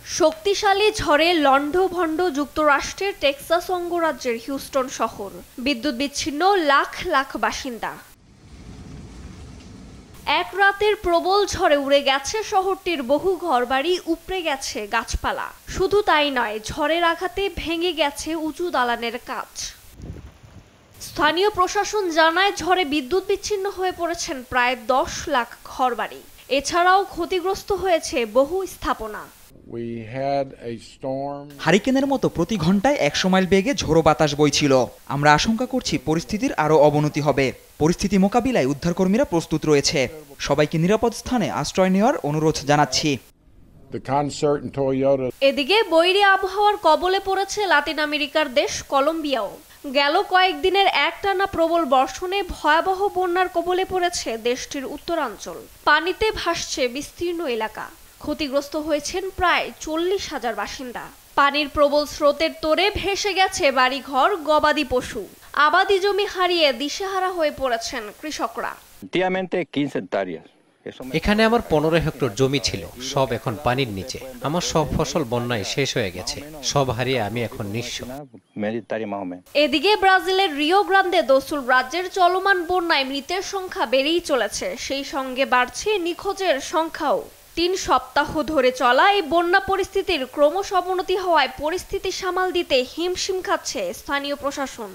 শক্তিশালী ঝড়ে লণ্ডভণ্ড যুক্তরাষ্ট্রের টেক্সাস অঙ্গরাজ্যের হিউস্টন শহর, বিদ্যুৎ বিচ্ছিন্ন লাখ লাখ বাসিন্দা। এক রাতের প্রবল ঝড়ে উড়ে গেছে শহরটির বহু ঘরবাড়ি, উপড়ে গেছে গাছপালা। শুধু তাই নয়, ঝড়ের আঘাতে ভেঙে গেছে উঁচু দালানের কাচ। স্থানীয় প্রশাসন জানায়, ঝড়ে বিদ্যুৎ বিচ্ছিন্ন হয়ে পড়েছেন প্রায় 10 লাখ ঘরবাড়ি। এছাড়াও ক্ষতিগ্রস্ত হয়েছে বহু স্থাপনা। হারিকেনের মতো প্রতি ঘন্টায় 100 মাইল বেগে ঝোড়ো বাতাস বইছিল। আমরা আশঙ্কা করছি পরিস্থিতির আরও অবনতি হবে। পরিস্থিতি মোকাবিলায় উদ্ধারকর্মীরা প্রস্তুত রয়েছে। সবাইকে নিরাপদ স্থানে আশ্রয় নেওয়ার অনুরোধ জানাচ্ছি। এদিকে বৈরী আবহাওয়ার কবলে পড়েছে লাতিন আমেরিকার দেশ কলম্বিয়াও। গেল কয়েকদিনের একটানা প্রবল বর্ষণে ভয়াবহ বন্যার কবলে পড়েছে দেশটির উত্তরাঞ্চল। পানিতে ভাসছে বিস্তীর্ণ এলাকা। ক্ষতিগ্রস্ত হয়েছেন প্রায় 40,000 বাসিন্দা। পানির প্রবল স্রোতের তোড়ে ভেসে গেছে বাড়িঘর, গবাদি পশু। আবাদি জমি হারিয়ে দিশেহারা হয়ে পড়েছেন কৃষকরা। এখানে আমার 15 হেক্টর জমি ছিল, সব এখন পানির নিচে। আমার সব ফসল বন্যায় শেষ হয়ে গেছে, সব হারিয়ে আমি এখন নিঃস্ব। এদিকে ব্রাজিলের রিও গ্রান্দে দো সুল রাজ্যের চলমান বন্যায় মৃতের সংখ্যা বেড়েই চলেছে, সেই সঙ্গে বাড়ছে নিখোঁজের সংখ্যাও। 3 সপ্তাহ ধরে চলা এই বন্যা পরিস্থিতির ক্রমশ অবনতি হওয়ায় পরিস্থিতি সামাল দিতে হিমশিম খাচ্ছে স্থানীয় প্রশাসন।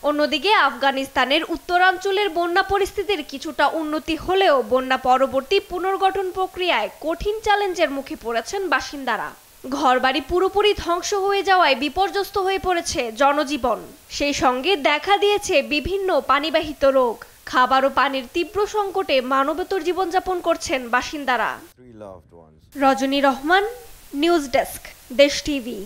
অন্যদিকে আফগানিস্তানের উত্তরাঞ্চলের বন্যা পরিস্থিতির কিছুটা উন্নতি হলেও বন্যা পরবর্তী পুনর্গঠন প্রক্রিয়ায় কঠিন চ্যালেঞ্জের মুখে পড়েছেন বাসিন্দারা। ঘরবাড়ি পুরোপুরি ধ্বংস হয়ে যাওয়ায় বিপর্যস্ত হয়ে পড়েছে জনজীবন। সেই সঙ্গে দেখা দিয়েছে বিভিন্ন পানিবাহিত রোগ। খাবার ও পানির তীব্র সংকটে মানবেতর জীবনযাপন করছেন বাসিন্দারা। রজনী রহমান, নিউজ ডেস্ক, দেশ টিভি।